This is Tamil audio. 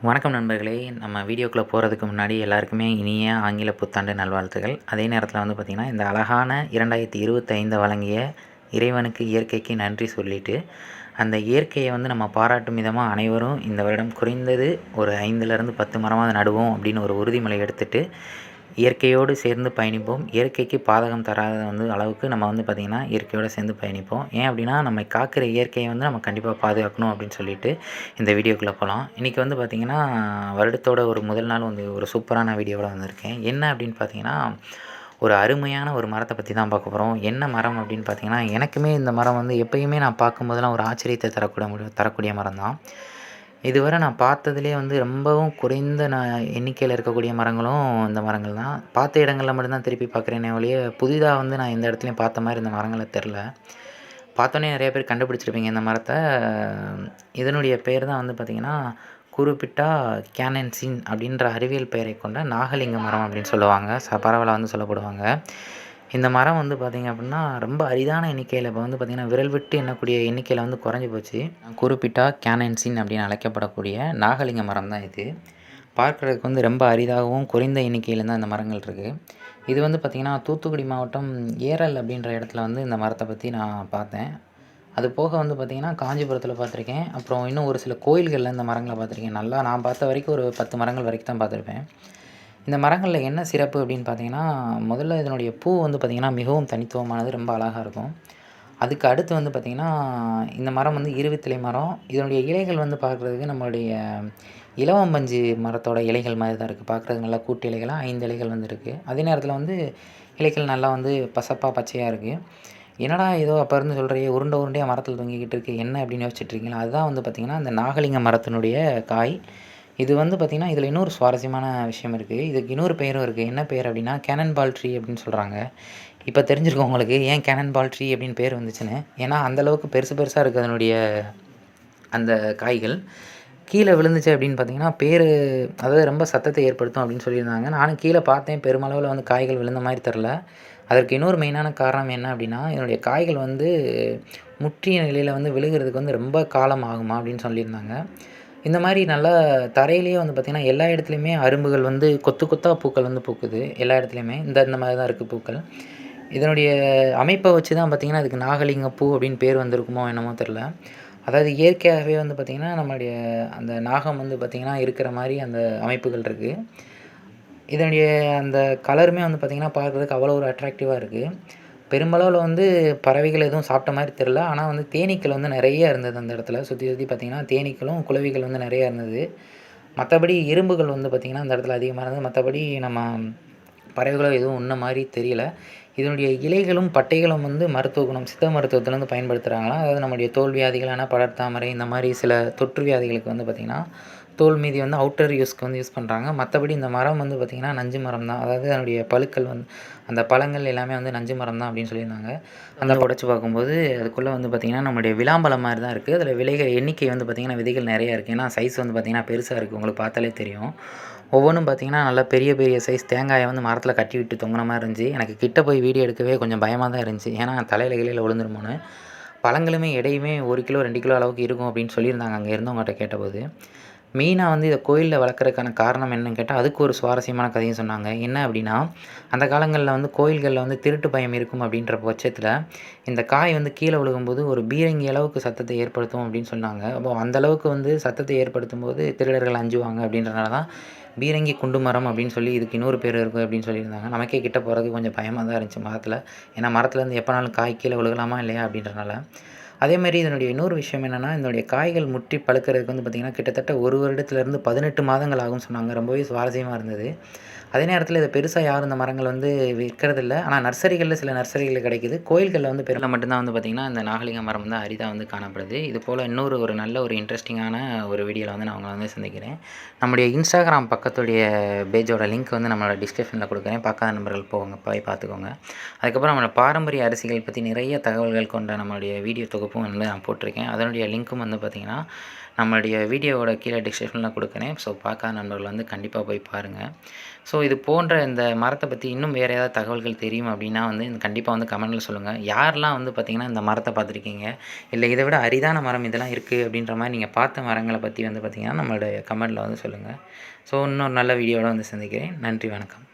வணக்கம் நண்பர்களே. நம்ம வீடியோக்குள்ளே போகிறதுக்கு முன்னாடி எல்லாருக்குமே இனிய ஆங்கில புத்தாண்டு நல்வாழ்த்துக்கள். அதே நேரத்தில் பார்த்திங்கன்னா, இந்த அழகான 2025 வழங்கிய இறைவனுக்கு, இயற்கைக்கு நன்றி சொல்லிட்டு, அந்த இயற்கையை நம்ம பாராட்டும் விதமாக அனைவரும் இந்த வருடம் குறைந்தது ஒரு 5லேருந்து 10 மரமாவது நடுவோம் அப்படின்னு ஒரு உறுதிமொழி எடுத்துட்டு, இயற்கையோடு சேர்ந்து பயணிப்போம். இயற்கைக்கு பாதகம் தராத அளவுக்கு நம்ம பார்த்திங்கன்னா, இயற்கையோடு சேர்ந்து பயணிப்போம். ஏன் அப்படின்னா, நம்ம காக்கிற இயற்கையை நம்ம கண்டிப்பாக பாதுகாக்கணும் அப்படின்னு சொல்லிட்டு இந்த வீடியோக்குள்ளே போகலாம். இன்றைக்கி பார்த்திங்கன்னா, வருடத்தோட ஒரு முதல் நாள் ஒரு சூப்பரான வீடியோவோட வந்திருக்கேன். என்ன அப்படின்னு பார்த்தீங்கன்னா, ஒரு அருமையான ஒரு மரத்தை பற்றி தான் பார்க்க போகிறோம். என்ன மரம் அப்படின்னு பார்த்தீங்கன்னா, எனக்குமே இந்த மரம் எப்பயுமே நான் பார்க்கும்போதெல்லாம் ஒரு ஆச்சரியத்தை தரக்கூடிய மரம் தான். இதுவரை நான் பார்த்ததுலேயே ரொம்பவும் குறைந்த எண்ணிக்கையில் இருக்கக்கூடிய மரங்களும் இந்த மரங்கள் தான். பார்த்த இடங்களில் மட்டும்தான் திருப்பி பார்க்குறேனே ஒழிய, புதிதாக நான் எந்த இடத்துலையும் பார்த்த மாதிரி இந்த மரங்களை தெரில. பார்த்தோன்னே நிறைய பேர் கண்டுபிடிச்சிருப்பீங்க இந்த மரத்தை. இதனுடைய பேர் தான் பார்த்திங்கன்னா, குருபிட்டா கேனன்சின் அப்படின்ற அறிவியல் பெயரை கொண்ட நாகலிங்க மரம் அப்படின்னு சொல்லுவாங்க. பரவலாக சொல்லப்படுவாங்க. இந்த மரம் பார்த்திங்க அப்படின்னா, ரொம்ப அரிதான எண்ணிக்கையில் இப்போ பார்த்திங்கன்னா, விரல் விட்டு எண்ணக்கூடிய எண்ணிக்கையில் குறைஞ்சி போச்சு. குருபிட்டா கேனன்சின் அப்படின்னு அழைக்கப்படக்கூடிய நாகலிங்க மரம் தான் இது. பார்க்குறதுக்கு ரொம்ப அரிதாகவும் குறைந்த எண்ணிக்கையில் தான் இந்த மரங்கள் இருக்குது. இது பார்த்திங்கன்னா, தூத்துக்குடி மாவட்டம் ஏரல் அப்படின்ற இடத்துல இந்த மரத்தை பற்றி நான் பார்த்தேன். அது போக பார்த்திங்கன்னா, காஞ்சிபுரத்தில் பார்த்துருக்கேன். அப்புறம் இன்னும் ஒரு சில கோயில்களில் இந்த மரங்களை பார்த்துருக்கேன். நல்லா நான் பார்த்த வரைக்கும் ஒரு 10 மரங்கள் வரைக்கும் தான் பார்த்துருப்பேன். இந்த மரங்களில் என்ன சிறப்பு அப்படின்னு பார்த்தீங்கன்னா, முதல்ல இதனுடைய பூ பார்த்திங்கன்னா மிகவும் தனித்துவமானது, ரொம்ப அழகாக இருக்கும். அதுக்கு அடுத்து பார்த்திங்கன்னா, இந்த மரம் இருவித்திலை மரம். இதனுடைய இலைகள் பார்க்குறதுக்கு நம்மளுடைய இலவம்பஞ்சு மரத்தோட இலைகள் மாதிரி தான் இருக்குது. பார்க்குறதுக்கு நல்லா கூட்டு இலைகளாக 5 இலைகள் இருக்குது. அதே நேரத்தில் இலைகள் நல்லா பசப்பாக பச்சையாக இருக்குது. என்னடா ஏதோ அப்போ இருந்து சொல்கிறியே, உருண்டை உருண்டையாக மரத்தில் தொங்கிக்கிட்டு இருக்குது, என்ன அப்படின்னு யோசிச்சுட்ருக்கீங்களா? அதுதான் பார்த்திங்கன்னா, இந்த நாகலிங்க மரத்தினுடைய காய். இது பார்த்திங்கன்னா, இதில் இன்னொரு சுவாரஸ்யமான விஷயம் இருக்குது. இதுக்கு இன்னொரு பெயரும் இருக்குது. என்ன பெயர் அப்படின்னா, கேனன் பால் ட்ரீ அப்படின்னு சொல்கிறாங்க. இப்போ தெரிஞ்சிருக்கும் உங்களுக்கு ஏன் கேனன் பால் ட்ரீ அப்படின்னு பேர் வந்துச்சுன்னு. ஏன்னா அந்தளவுக்கு பெருசாக இருக்குது அதனுடைய அந்த காய்கள். கீழே விழுந்துச்சு அப்படின்னு பார்த்திங்கன்னா, அதாவது ரொம்ப சத்தத்தை ஏற்படுத்தும் அப்படின்னு சொல்லியிருந்தாங்க. நானும் கீழே பார்த்தேன். பெருமளவில் காய்கள் விழுந்த மாதிரி தெரில. அதற்கு இன்னொரு மெயினான காரணம் என்ன அப்படின்னா, இதனுடைய காய்கள் முற்றிய நிலையில் விழுகிறதுக்கு ரொம்ப காலம் ஆகுமா அப்படின்னு சொல்லியிருந்தாங்க. இந்த மாதிரி நல்லா தரையிலேயே பார்த்திங்கன்னா, எல்லா இடத்துலையுமே அரும்புகள் கொத்து கொத்தாக பூக்கள் பூக்குது. எல்லா இடத்துலையுமே இந்த மாதிரி தான் இருக்குது பூக்கள். இதனுடைய அமைப்பை வச்சு தான் பார்த்திங்கன்னா, இதுக்கு நாகலிங்க பூ அப்படின்னு பேர் வந்திருக்குமோ என்னமோ தெரில. அதாவது இயற்கையாகவே பார்த்திங்கன்னா, நம்மளுடைய அந்த நாகம் பார்த்திங்கன்னா இருக்கிற மாதிரி அந்த அமைப்புகள் இருக்குது. இதனுடைய அந்த கலருமே பார்த்திங்கன்னா, பார்க்குறதுக்கு அவ்வளோ ஒரு அட்ராக்டிவாக இருக்குது. பெரும்பளவில் பறவைகள் எதுவும் சாப்பிட்ட மாதிரி தெரில. ஆனால் தேனீக்கள் நிறைய இருந்தது அந்த இடத்துல. சுற்றி பார்த்திங்கன்னா, தேனீக்களும் குளவிகள் நிறையா இருந்தது. மற்றபடி எறும்புகள் பார்த்திங்கன்னா, அந்த இடத்துல அதிகமாக இருந்தது. மற்றபடி நம்ம பறவைகளோ எதுவும் உண்ண மாதிரி தெரியல. இதனுடைய இலைகளும் பட்டைகளும் மருத்துவ குணம், சித்த மருத்துவத்தில் பயன்படுத்துகிறாங்களாம். அதாவது நம்முடைய தோல் வியாதிகளான படர்தாமரை, இந்த மாதிரி சில தொற்று வியாதிகளுக்கு பார்த்திங்கன்னா, தோல் மீதி அவுட்டர் யூஸ்க்கு யூஸ் பண்ணுறாங்க. மற்றபடி இந்த மரம் பார்த்திங்கன்னா, நஞ்சு மரம் தான். அதாவது அதனுடைய பழுக்கள் அந்த பழங்கள் எல்லாமே நஞ்சு மரம் தான் அப்படின்னு சொல்லியிருந்தாங்க. அந்த உடைச்சு பார்க்கும்போது அதுக்குள்ளே பார்த்திங்கன்னா, நம்மளுடைய விளாம்பழம் மாதிரி தான் இருக்குது. அதில் விலைகள் எண்ணிக்கை பார்த்திங்கன்னா, விதைகள் நிறையா இருக்குது. ஏன்னா சைஸ் பார்த்திங்கன்னா பெருசாக இருக்குது. உங்களுக்கு பார்த்தாலே தெரியும். ஒவ்வொன்றும் பார்த்திங்கன்னா, நல்லா பெரிய பெரிய சைஸ் தேங்காயை மரத்தில் கட்டி விட்டு தொங்குன மாதிரி இருந்துச்சு. எனக்கு கிட்ட போய் வீடியோ எடுக்கவே கொஞ்சம் பயமாக தான் இருந்துச்சு. ஏன்னா தலையில் கீழே விழுந்துருமோன்னு. பழங்களுமே எடையுமே 1 கிலோ 2 கிலோ அளவுக்கு இருக்கும் அப்படின்னு சொல்லியிருந்தாங்க அங்கே இருந்தவங்ககிட்ட கேட்டபோது. மெயினாக இதை கோயிலில் வளர்க்குறதுக்கான காரணம் என்னன்னு கேட்டால், அதுக்கு ஒரு சுவாரஸ்யமான கதையும் சொன்னாங்க. என்ன அப்படின்னா, அந்த காலங்களில் கோயில்களில் திருட்டு பயம் இருக்கும் அப்படின்ற பட்சத்தில், இந்த காய் கீழே விழுகும்போது ஒரு பீரங்கி அளவுக்கு சத்தத்தை ஏற்படுத்தும் அப்படின்னு சொன்னாங்க. அப்போ அந்தளவுக்கு சத்தத்தை ஏற்படுத்தும் போது திருடர்கள் அஞ்சுவாங்க அப்படின்றனால தான் பீரங்கி குண்டு மரம் அப்படின்னு சொல்லி இதுக்கு இன்னொரு பேர் இருக்குது அப்படின்னு சொல்லியிருந்தாங்க. நமக்கே கிட்ட போகிறதுக்கு கொஞ்சம் பயமாக தான் இருந்துச்சு மரத்தில். ஏன்னா மரத்துலேருந்து எப்போனாலும் காய் கீழே விழுகலாமா இல்லையா அப்படின்றனால. அதேமாதிரி இதனுடைய இன்னொரு விஷயம் என்னென்னா, இதனுடைய காய்கள் முற்றி பழுக்கிறதுக்கு பார்த்திங்கன்னா, கிட்டத்தட்ட 1 வருடத்துலேருந்து 18 மாதங்கள் ஆகும்னு சொன்னாங்க. ரொம்பவே சுவாரஸ்யமாக இருந்தது. அதே நேரத்தில் இதை பெருசாக யாரும் இந்த மரங்கள் விற்கிறதில்ல. ஆனால் நர்சரிகளில் சில நர்சரிகளில் கிடைக்குது. கோயில்களில் பெரும்பாலும் மட்டும்தான் பார்த்திங்கன்னா, இந்த நாகலிங்க மரம் அரிதாக காணப்படுது. இது போல் இன்னொரு ஒரு நல்ல ஒரு இன்ட்ரெஸ்டிங்கான ஒரு வீடியோவில் நான் உங்களை சந்திக்கிறேன். நம்முடைய இன்ஸ்டாகிராம் பக்கத்துடைய பேஜோட லிங்க் நம்மளோட டிஸ்கிரிப்ஷனில் கொடுக்குறேன். பார்க்காத நண்பர்கள் போய் பார்த்துக்கோங்க. அதுக்கப்புறம் நம்மளோட பாரம்பரிய அரிசிகள் பற்றி நிறைய தகவல்கள் கொண்ட நம்மளுடைய வீடியோ தொகுப்பு தொகுப்பும் வந்து நான் போட்டிருக்கேன். அதனுடைய லிங்க்கும் வந்து பார்த்திங்கன்னா நம்மளுடைய வீடியோவோட கீழே டிஸ்கிரிப்ஷனில் கொடுக்குறேன். ஸோ பார்க்காத நண்பர்கள் வந்து கண்டிப்பாக போய் பாருங்கள். ஸோ இது போன்ற இந்த மரத்தை பற்றி இன்னும் வேறு ஏதாவது தகவல்கள் தெரியும் அப்படின்னா வந்து கண்டிப்பாக வந்து கமெண்ட்டில் சொல்லுங்கள். யாரெல்லாம் வந்து பார்த்திங்கன்னா இந்த மரத்தை பார்த்துருக்கீங்க, இல்லை இதை விட அரிதான மரம் இதெல்லாம் இருக்குது அப்படின்ற மாதிரி நீங்கள் பார்த்த மரங்களை பற்றி வந்து பார்த்திங்கன்னா நம்மளுடைய கமெண்ட்டில் வந்து சொல்லுங்கள். ஸோ இன்னொரு நல்ல வீடியோவோட வந்து சந்திக்கிறேன். நன்றி, வணக்கம்.